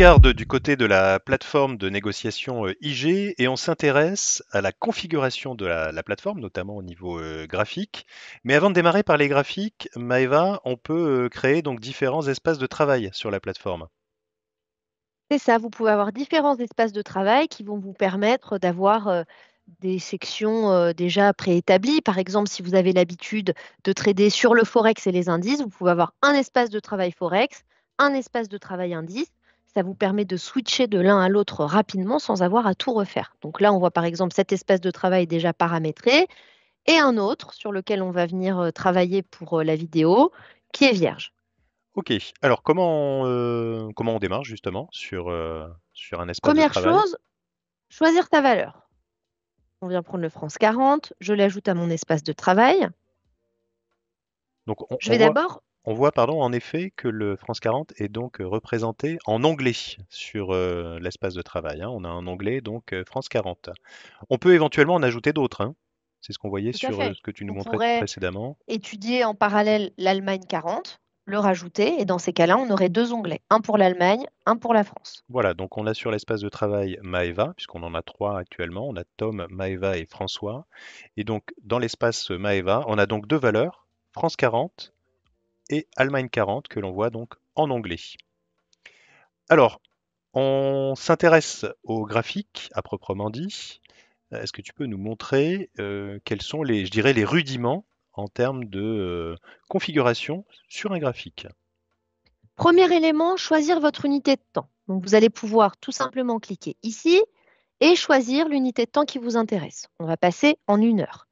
regarde du côté de la plateforme de négociation IG et on s'intéresse à la configuration de la plateforme, notamment au niveau graphique. Mais avant de démarrer par les graphiques, Maëva, on peut créer donc différents espaces de travail sur la plateforme. C'est ça, vous pouvez avoir différents espaces de travail qui vont vous permettre d'avoir des sections déjà préétablies. Par exemple, si vous avez l'habitude de trader sur le Forex et les indices, vous pouvez avoir un espace de travail Forex, un espace de travail indice. Ça vous permet de switcher de l'un à l'autre rapidement sans avoir à tout refaire. Donc là, on voit par exemple cet espace de travail déjà paramétré et un autre sur lequel on va venir travailler pour la vidéo qui est vierge. Ok, alors comment on démarre justement sur un espace de Première travail? chose, choisir ta valeur. On vient prendre le France 40, je l'ajoute à mon espace de travail. Donc on, Je on vais voit, d'abord, on voit pardon, en effet que le France 40 est donc représenté en onglet sur l'espace de travail, hein. On a un onglet donc France 40. On peut éventuellement en ajouter d'autres, hein. C'est ce qu'on voyait tout à sur fait, ce que tu nous on montrais pourrait précédemment. étudier en parallèle l'Allemagne 40, le rajouter, et dans ces cas-là, on aurait deux onglets, un pour l'Allemagne, un pour la France. Voilà, donc on a sur l'espace de travail Maeva, puisqu'on en a trois actuellement. On a Tom, Maeva et François. Et donc dans l'espace Maeva, on a donc deux valeurs, France 40 et Allemagne 40, que l'on voit donc en onglet. Alors, on s'intéresse au graphique à proprement dit. Est-ce que tu peux nous montrer quels sont les, je dirais, les rudiments en termes de configuration sur un graphique? Premier élément, choisir votre unité de temps. Donc vous allez pouvoir tout simplement cliquer ici et choisir l'unité de temps qui vous intéresse. On va passer en 1 heure.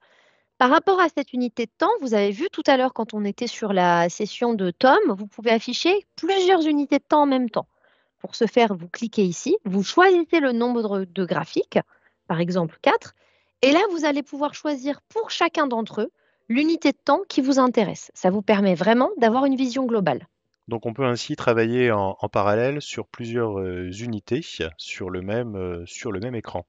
Par rapport à cette unité de temps, vous avez vu tout à l'heure quand on était sur la session de Tom, vous pouvez afficher plusieurs unités de temps en même temps. Pour ce faire, vous cliquez ici, vous choisissez le nombre de graphiques, par exemple 4, et là, vous allez pouvoir choisir pour chacun d'entre eux l'unité de temps qui vous intéresse. Ça vous permet vraiment d'avoir une vision globale. Donc on peut ainsi travailler en parallèle sur plusieurs unités sur le même écran.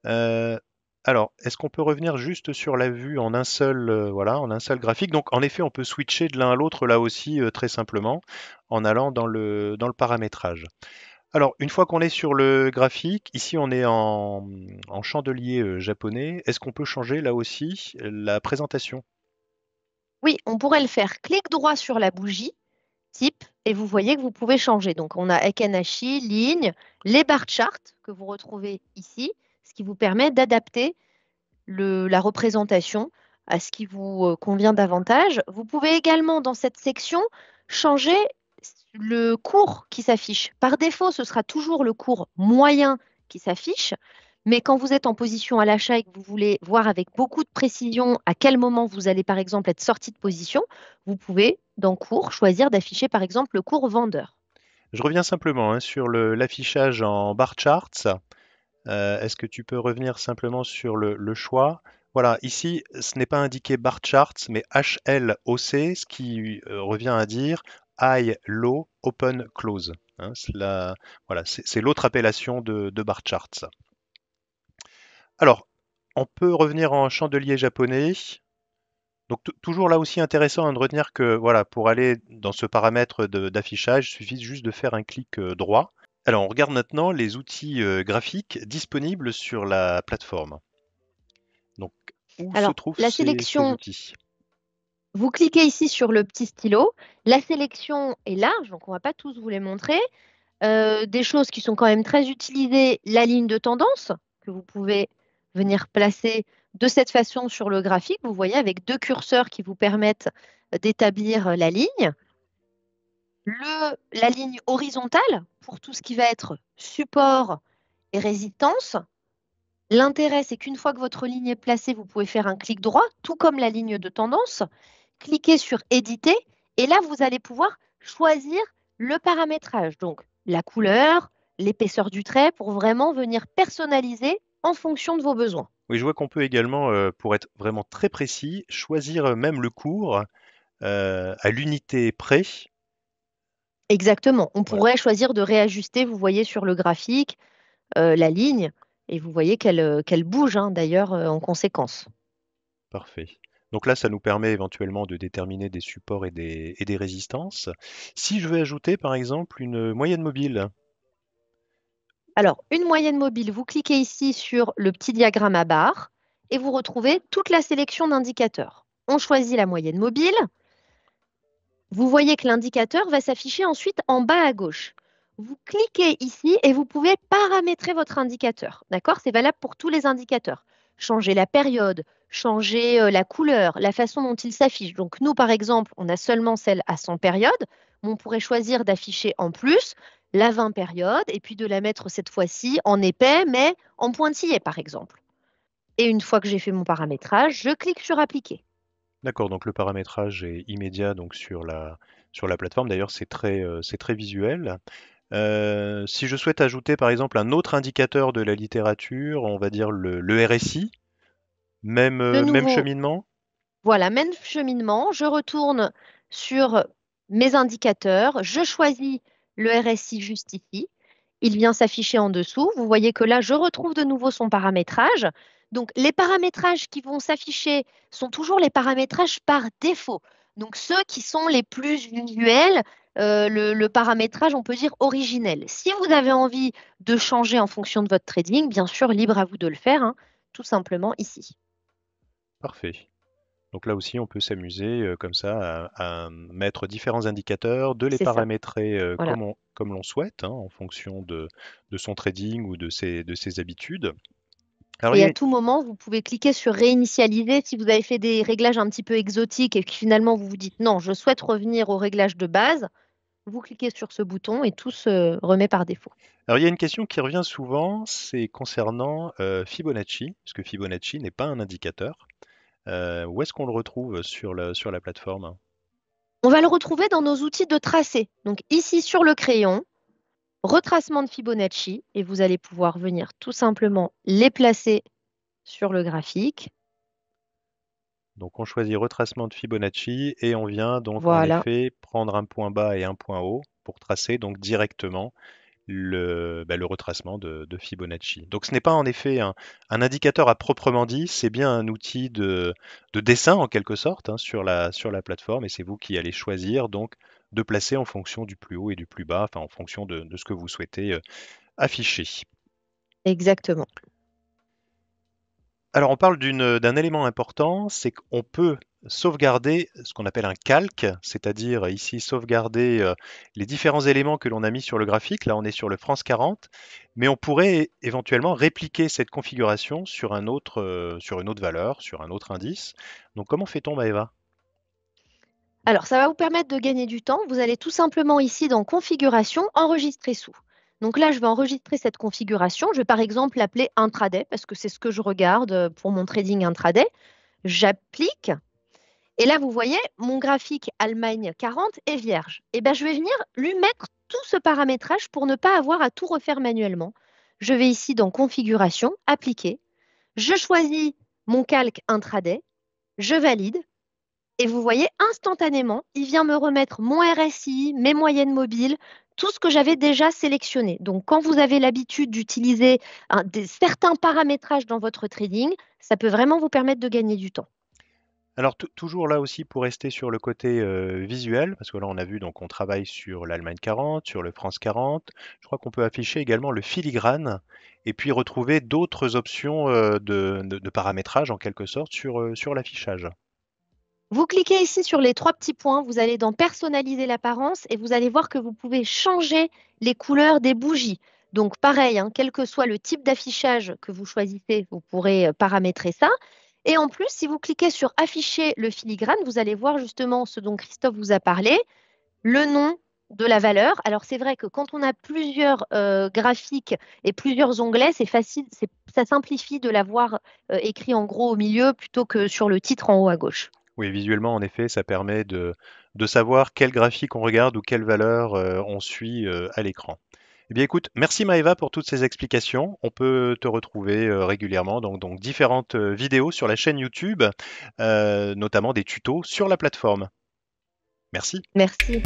Euh, alors, est-ce qu'on peut revenir juste sur la vue en un seul, voilà, en un seul graphique? Donc en effet, on peut switcher de l'un à l'autre là aussi très simplement en allant dans le paramétrage. Alors, une fois qu'on est sur le graphique, ici on est en chandelier japonais. Est-ce qu'on peut changer là aussi la présentation? Oui, on pourrait le faire. Clic droit sur la bougie, type, et vous voyez que vous pouvez changer. Donc, on a Ekenashi, ligne, les bar charts que vous retrouvez ici, ce qui vous permet d'adapter la représentation à ce qui vous convient davantage. Vous pouvez également, dans cette section, changer le cours qui s'affiche. Par défaut, ce sera toujours le cours moyen qui s'affiche, mais quand vous êtes en position à l'achat et que vous voulez voir avec beaucoup de précision à quel moment vous allez, par exemple, être sorti de position, vous pouvez, dans cours, choisir d'afficher, par exemple, le cours vendeur. Je reviens simplement hein, sur l'affichage en bar charts. Est-ce que tu peux revenir simplement sur le choix? Voilà, ici, ce n'est pas indiqué bar charts, mais HLOC, ce qui revient à dire High, Low, Open, Close, hein. Voilà, c'est l'autre appellation de bar charts. Alors, on peut revenir en chandelier japonais. Donc toujours là aussi intéressant hein, de retenir que voilà, pour aller dans ce paramètre d'affichage, il suffit juste de faire un clic droit. Alors on regarde maintenant les outils graphiques disponibles sur la plateforme. Donc où se Alors, trouvent la ces sélection, outils? vous cliquez ici sur le petit stylo. La sélection est large, donc on ne va pas tous vous les montrer. Des choses qui sont quand même très utilisées, la ligne de tendance, que vous pouvez venir placer de cette façon sur le graphique. Vous voyez, avec deux curseurs qui vous permettent d'établir la ligne. La ligne horizontale, pour tout ce qui va être support et résistance. L'intérêt, c'est qu'une fois que votre ligne est placée, vous pouvez faire un clic droit, tout comme la ligne de tendance. Cliquez sur Éditer et là, vous allez pouvoir choisir le paramétrage, donc la couleur, l'épaisseur du trait, pour vraiment venir personnaliser en fonction de vos besoins. Oui, je vois qu'on peut également, pour être vraiment très précis, choisir même le cours à l'unité près. Exactement. On Voilà, pourrait choisir de réajuster, vous voyez sur le graphique, la ligne, et vous voyez qu'elle bouge hein, d'ailleurs en conséquence. parfait. Donc là, ça nous permet éventuellement de déterminer des supports et des résistances. Si je veux ajouter par exemple une moyenne mobile, Alors, une moyenne mobile, vous cliquez ici sur le petit diagramme à barre et vous retrouvez toute la sélection d'indicateurs. On choisit la moyenne mobile. Vous voyez que l'indicateur va s'afficher ensuite en bas à gauche. Vous cliquez ici et vous pouvez paramétrer votre indicateur. D'accord? C'est valable pour tous les indicateurs. Changer la période, changer la couleur, la façon dont il s'affiche. Donc nous, par exemple, on a seulement celle à 100 périodes, mais on pourrait choisir d'afficher en plus la 20 périodes et puis de la mettre cette fois-ci en épais, mais en pointillé, par exemple. Et une fois que j'ai fait mon paramétrage, je clique sur Appliquer. D'accord, donc le paramétrage est immédiat donc sur la plateforme. D'ailleurs, c'est très visuel. Si je souhaite ajouter par exemple un autre indicateur de la littérature, on va dire le RSI, De même nouveau, cheminement. voilà, même cheminement. Je retourne sur mes indicateurs. Je choisis le RSI juste ici. Il vient s'afficher en dessous. Vous voyez que là, je retrouve de nouveau son paramétrage. Donc, les paramétrages qui vont s'afficher sont toujours les paramétrages par défaut. Donc, ceux qui sont les plus visuels, le paramétrage, on peut dire originel. Si vous avez envie de changer en fonction de votre trading, bien sûr, libre à vous de le faire, hein, tout simplement ici. Parfait. Donc là aussi, on peut s'amuser comme ça à mettre différents indicateurs, de les C'est ça. paramétrer Voilà. comme l'on souhaite, hein, en fonction de son trading ou de ses habitudes. Alors, Et à tout moment, vous pouvez cliquer sur réinitialiser si vous avez fait des réglages un petit peu exotiques et que finalement vous vous dites non, je souhaite revenir au réglage de base. Vous cliquez sur ce bouton et tout se remet par défaut. il y a une question qui revient souvent, c'est concernant Fibonacci, puisque Fibonacci n'est pas un indicateur. Où est-ce qu'on le retrouve sur la plateforme? On va le retrouver dans nos outils de tracé. Donc ici sur le crayon, retracement de Fibonacci et vous allez pouvoir venir tout simplement les placer sur le graphique. Donc on choisit retracement de Fibonacci et on vient donc en Voilà, effet prendre un point bas et un point haut pour tracer donc directement le retracement de Fibonacci. Donc ce n'est pas en effet un indicateur à proprement dit, c'est bien un outil de dessin en quelque sorte, hein, sur la plateforme et c'est vous qui allez choisir donc de placer en fonction du plus haut et du plus bas, enfin en fonction de ce que vous souhaitez afficher. exactement. Alors, on parle d'un élément important, c'est qu'on peut sauvegarder ce qu'on appelle un calque, c'est-à-dire ici sauvegarder les différents éléments que l'on a mis sur le graphique. Là, on est sur le France 40, mais on pourrait éventuellement répliquer cette configuration sur une autre valeur, sur un autre indice. Donc, comment fait-on, Maëva? Alors, ça va vous permettre de gagner du temps. Vous allez tout simplement ici dans Configuration, enregistrer sous. Donc là, je vais enregistrer cette configuration. Je vais par exemple l'appeler intraday parce que c'est ce que je regarde pour mon trading intraday. J'applique. Et là, vous voyez, mon graphique Allemagne 40 est vierge. Et bien, je vais venir lui mettre tout ce paramétrage pour ne pas avoir à tout refaire manuellement. Je vais ici dans Configuration, Appliquer. Je choisis mon calque intraday. Je valide. Et vous voyez, instantanément, il vient me remettre mon RSI, mes moyennes mobiles, tout ce que j'avais déjà sélectionné. Donc, quand vous avez l'habitude d'utiliser certains paramétrages dans votre trading, ça peut vraiment vous permettre de gagner du temps. Alors toujours là aussi pour rester sur le côté visuel, parce que là on a vu donc on travaille sur l'Allemagne 40, sur le France 40. Je crois qu'on peut afficher également le filigrane et puis retrouver d'autres options de paramétrage en quelque sorte sur l'affichage. Vous cliquez ici sur les trois petits points, vous allez dans Personnaliser l'apparence et vous allez voir que vous pouvez changer les couleurs des bougies. Donc pareil, hein, quel que soit le type d'affichage que vous choisissez, vous pourrez paramétrer ça. Et en plus, si vous cliquez sur Afficher le filigrane, vous allez voir justement ce dont Christophe vous a parlé, le nom de la valeur. Alors c'est vrai que quand on a plusieurs graphiques et plusieurs onglets, c'est facile, ça simplifie de l'avoir écrit en gros au milieu plutôt que sur le titre en haut à gauche. Oui, visuellement en effet, ça permet de savoir quel graphique on regarde ou quelle valeur on suit à l'écran. Eh bien écoute, merci Maëva pour toutes ces explications. On peut te retrouver régulièrement dans donc différentes vidéos sur la chaîne YouTube, notamment des tutos sur la plateforme. Merci. Merci.